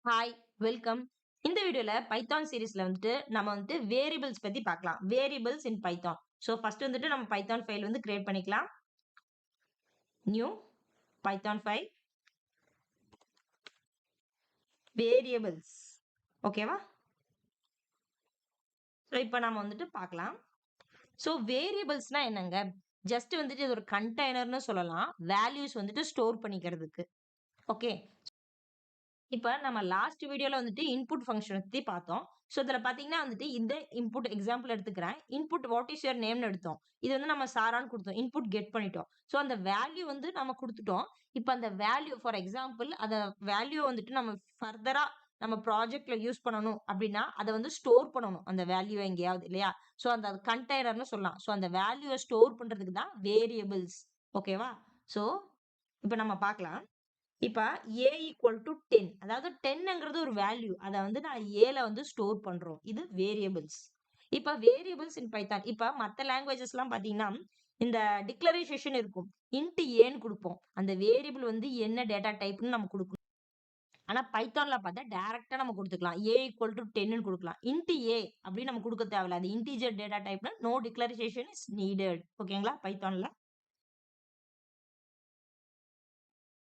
Hi, welcome. இந்த வீடியோல Python சீரிஸ்ல வந்துட்டு நம்ம வந்துட்டு வேரியபிள்ஸ் பத்தி பார்க்கலாம். வேரியபிள்ஸ் இன் பைத்தான். ஸோ ஃபர்ஸ்ட் வந்துட்டு நம்ம பைத்தான் ஃபைல் வந்து கிரியேட் பண்ணிக்கலாம். New Python file variables. ஓகேவா? ஸோ இப்போ நம்ம வந்துட்டு பார்க்கலாம். ஸோ வேரியபிள்ஸ்னா என்னங்க? ஜஸ்ட் வந்துட்டு இது ஒரு கண்டெய்னர்னு சொல்லலாம். வேல்யூஸ் வந்துட்டு ஸ்டோர் பண்ணிக்கிறதுக்கு. ஓகே. இப்ப நம்ம லாஸ்ட் வீடியோல வந்துட்டு இன்புட் ஃபங்ஷன் பத்தி பார்த்தோம். ஸோ இதுல பார்த்தீங்கன்னா வந்துட்டு இந்த இன்புட் எக்ஸாம்பிள் எடுத்துக்கிறேன். இன்புட் வாட் இஸ் யுவர் நேம்னு எடுத்தோம். இது வந்து நம்ம சாரான்னு குடுத்தோம். இன்புட் கெட் பண்ணிட்டோம். ஸோ அந்த வேல்யூ வந்து நம்ம குடுத்துட்டோம். இப்ப அந்த வேல்யூ ஃபார் எக்ஸாம்பிள் அத வேல்யூ வந்துட்டு நம்ம ஃபர்தரா நம்ம ப்ராஜெக்ட்ல யூஸ் பண்ணணும் அப்படின்னா, அத வந்து ஸ்டோர் பண்ணணும். அந்த வேல்யூ எங்கேயாவது இல்லையா? ஸோ அந்த கண்டெய்னர்ன்னு சொல்லலாம். ஸோ அந்த வேல்யூவ ஸ்டோர் பண்றதுக்கு தான் வேரியபிள்ஸ். ஓகேவா? ஸோ இப்ப நம்ம பார்க்கலாம். இப்ப a ஈக்குவல் டு 10 அதாவது 10ங்கிறது ஒரு வேல்யூ. அத வந்து நான் ஏல வந்து ஸ்டோர் பண்றோம். இது வேரியபிள்ஸ். இப்ப வேரியபிள்ஸ் இன் பைத்தான். இப்ப மத்த லாங்குவேஜஸ்லாம் பாத்தீங்கன்னா, இந்த டிக்ளரேஷன் இருக்கும். இன்ட் ஏன்னு குடுப்போம். அந்த வேரியபிள் வந்து என்ன டேட்டா டைப்ன்னு நம்ம குடுக்கணும். ஆனா பைத்தான்ல பார்த்தா டைரக்ட்டா நம்ம குடுத்துக்கலாம். a ஈக்குவல் டு 10ன்னு குடுக்கலாம். இன்ட் ஏ அப்படின்னு நம்ம குடுக்க தேவையில்ல. அது இன்டிஜர் டேட்டா டைப்னா நோ டிக்ளரேஷன் இஸ் நீடட். ஓகேங்களா? பைத்தான்ல.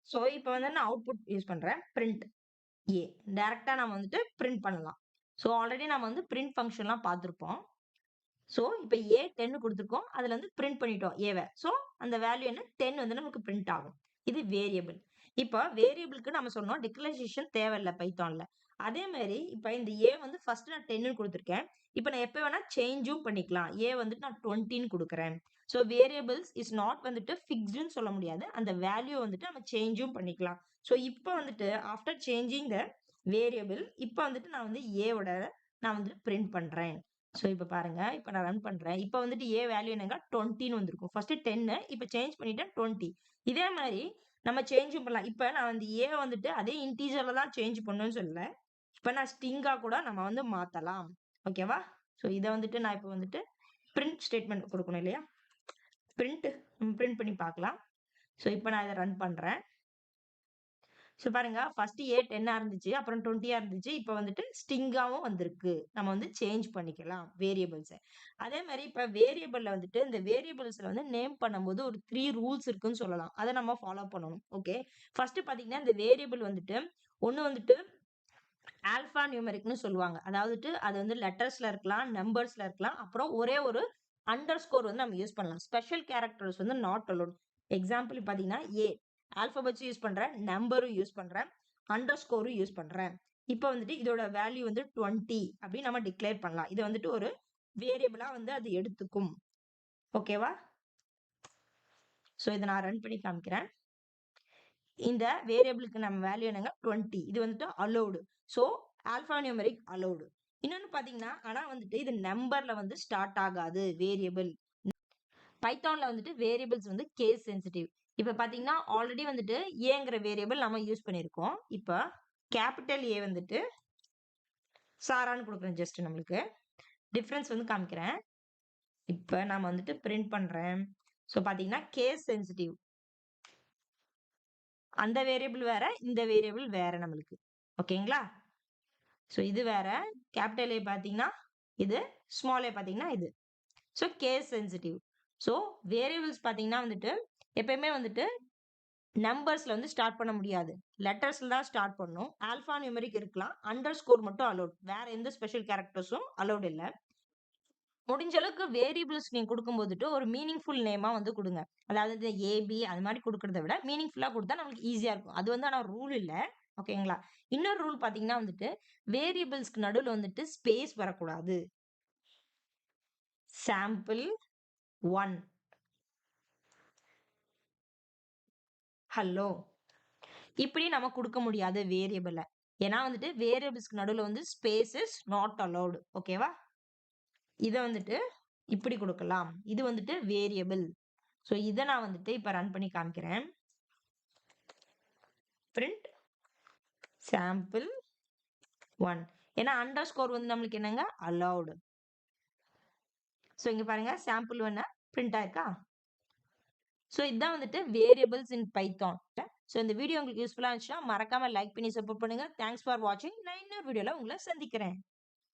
சோ இப்ப வந்து நான் அவுட்புட் யூஸ் பண்றேன். பிரிண்ட் ஏ டைரக்டா நம்ம வந்துட்டு பிரிண்ட் பண்ணலாம். ஸோ ஆல்ரெடி நம்ம வந்து பிரிண்ட் ஃபங்க்ஷன்லாம் பார்த்துருப்போம். ஸோ இப்போ ஏ 10 கொடுத்துருக்கோம். அதுல வந்து பிரிண்ட் பண்ணிட்டோம் ஏவ. ஸோ அந்த வேல்யூ என்ன 10 வந்து நமக்கு பிரிண்ட் ஆகும். இது வேரியபிள். இப்போ வேரியபிளுக்கு நம்ம சொன்னோம் டிக்ளரேஷன் தேவையில்ல பைத்தான்ல. அதே மாதிரி இப்போ இந்த ஏ வந்து ஃபர்ஸ்ட் நான் 10 கொடுத்துருக்கேன். இப்போ நான் எப்போ வேணா சேஞ்சும் பண்ணிக்கலாம். ஏ வந்துட்டு நான் 20 கொடுக்குறேன். ஸோ வேரியபிள்ஸ் இஸ் நாட் வந்துட்டு ஃபிக்ஸ்டுன்னு சொல்ல முடியாது. அந்த வேல்யூ வந்துட்டு நம்ம சேஞ்சும் பண்ணிக்கலாம். ஸோ இப்போ வந்துட்டு ஆஃப்டர் சேஞ்சிங் த வேரியபிள் இப்போ வந்துட்டு நான் வந்து ஏவோட நான் வந்துட்டு பிரிண்ட் பண்றேன். ஸோ இப்ப பாருங்க. இப்ப நான் ரன் பண்றேன். இப்ப வந்துட்டு ஏ வேல்யூ என்னங்க 20ன்னு வந்திருக்கும். ஃபர்ஸ்ட் 10 இப்ப சேஞ்ச் பண்ணிட்டேன் 20. இதே மாரி நம்ம சேஞ்சும் பண்ணலாம். இப்ப நான் வந்து ஏ வந்துட்டு அதே இன்டிஜர்ல தான் சேஞ்ச் பண்ணணும்னு சொல்லல. இப்ப நான் ஸ்ட்ரிங்கா கூட நம்ம வந்து மாத்தலாம். ஓகேவா? ஸோ இத வந்துட்டு நான் இப்ப வந்துட்டு பிரிண்ட் ஸ்டேட்மெண்ட் குடுக்கணும் இல்லையா? பிரிண்ட் பண்ணி பார்க்கலாம். ஸோ இப்ப நான் இத ரன் பண்றேன். ஸோ பாருங்க ஃபர்ஸ்ட் ஏ 10ஆ இருந்துச்சு. அப்புறம் 20ஆ இருந்துச்சு. இப்ப வந்துட்டு ஸ்ட்ரிங்காவும் வந்திருக்கு. நம்ம வந்து சேஞ்ச் பண்ணிக்கலாம் வேரியபிள்ஸ. அதே மாரி இப்ப வேரியபிள்ல வந்துட்டு இந்த வேரியபிள்ஸ்ல வந்து நேம் பண்ணும்போது ஒரு 3 ரூல்ஸ் இருக்குன்னு சொல்லலாம். அத நம்ம ஃபாலோ பண்ணணும். ஓகே. ஃபர்ஸ்ட் பாத்தீங்கன்னா இந்த வேரியபிள் வந்துட்டு ஒண்ணு வந்துட்டு ஆல்பா நியூமெரிக்னு சொல்லுவாங்க. அதாவது அது வந்து லெட்டர்ஸ்ல இருக்கலாம், நம்பர்ஸ்ல இருக்கலாம். அப்புறம் ஒரே ஒரு அண்டர் ஸ்கோர் வந்து நம்ம யூஸ் பண்ணலாம். ஸ்பெஷல் கேரக்டர்ஸ் வந்து நாட் அலோட். எக்ஸாம்பிள் பாத்தீங்கன்னா ஏ ஆல்பபெட்ஸ் யூஸ் பண்றேன், நம்பரும் யூஸ் பண்றேன், அண்டர் ஸ்கோரும் யூஸ் பண்றேன். இப்போ வந்துட்டு இதோட வேல்யூ வந்து 20 அப்படின்னு நம்ம டிக்ளேர் பண்ணலாம். இது வந்துட்டு ஒரு வேரியபிளா வந்து அது எடுத்துக்கும். ஓகேவா? சோ இதை நான் ரன் பண்ணி காமிக்கிறேன். இந்த வேரியபிளுக்கு நம்ம வேல்யூ என்னங்க 20. இது வந்துட்டு allowed. So alpha numeric allowed. இன்னொன்னு பாத்தீங்கன்னா ஆனா வந்துட்டு இது நம்பர்ல வந்து ஸ்டார்ட் ஆகாது வேரியபிள். பைத்தான்ல வந்துட்டு வேரியபிள்ஸ் வந்து கேஸ் சென்சிட்டிவ். இப்ப பாத்தீங்கன்னா ஆல்ரெடி வந்துட்டு ஏங்கிற வேரியபிள் நம்ம யூஸ் பண்ணிருக்கோம். இப்ப கேபிட்டல் ஏ வந்துட்டு சாரான்னு கொடுக்குறேன் ஜஸ்ட் நம்மளுக்கு டிஃபரன்ஸ் வந்து காமிக்கிறேன். இப்ப நான் வந்துட்டு பிரிண்ட் பண்றேன். ஸோ பாத்தீங்கன்னா கேஸ் சென்சிட்டிவ். அந்த வேரியபிள் வேற, இந்த வேரியபிள் வேற நம்மளுக்கு. ஓகேங்களா? ஸோ இது வேற. கேபிட்டல் ஏ பார்த்தீங்கன்னா இது, ஸ்மால் ஏ பார்த்தீங்கன்னா இது. So gas sensitive. So variables பார்த்தீங்கன்னா வந்துட்டு எப்பயுமே வந்துட்டு நம்பர்ஸ்ல வந்து ஸ்டார்ட் பண்ண முடியாது. லெட்டர்ஸ்ல தான் ஸ்டார்ட் பண்ணும். ஆல்பா நியூமெரிக் இருக்கலாம். அண்டர் ஸ்கோர் மட்டும் அலோட். வேற எந்த ஸ்பெஷல் கேரக்டர்ஸும் அலோட் இல்ல. முடிஞ்ச அளவுக்கு வேரியபிள்ஸ் நீங்க கொடுக்கும்போதுட்டு ஒரு மீனிங்ஃபுல் நேமா வந்து கொடுங்க. அதாவது ஏபி அது மாதிரி கொடுக்கறத விட மீனிங்ஃபுல்லா கொடுத்தா நமக்கு ஈஸியா இருக்கும். அது வந்து ஆனா ரூல் இல்ல. ஓகேங்களா? இன்னொரு ரூல் பாத்தீங்கன்னா வந்துட்டு வேரியபிள்ஸ்க்கு நடுவுல வந்துட்டு ஸ்பேஸ் வரக்கூடாது. சாம்பிள் 1 ஹலோ இப்படி நம்ம கொடுக்க முடியாது வேரியபிள. ஏன்னா வந்துட்டு வேரியபிள்ஸ்க்கு நடுவுல வந்து ஸ்பேஸ் இஸ் நாட் அலோடு. ஓகேவா? இத வந்துட்டு இப்படி கொடுக்கலாம். இது வந்துட்டு வேரியபிள். சோ இத நான் வந்துட்டு இப்ப ரன் பண்ணி காமிக்கிறேன். Print sample 1. ஏன்னா அண்டர் ஸ்கோர் வந்து நம்மளுக்கு என்னங்க அலௌடு. சோ இங்க பாருங்க சாம்பிள் 1 பிரிண்ட் ஆயிருக்கா? ஸோ இதுதான் வந்துட்டு வேரியபிள்ஸ் இன் பைத்தான். ஸோ இந்த வீடியோ உங்களுக்கு யூஸ்ஃபுல்லா இருந்துச்சுன்னா மறக்காம லைக் பண்ணி சப்போர்ட் பண்ணுங்க. தேங்க்ஸ் ஃபார் வாட்சிங். நான் இன்னொரு வீடியோல உங்களை சந்திக்கிறேன்.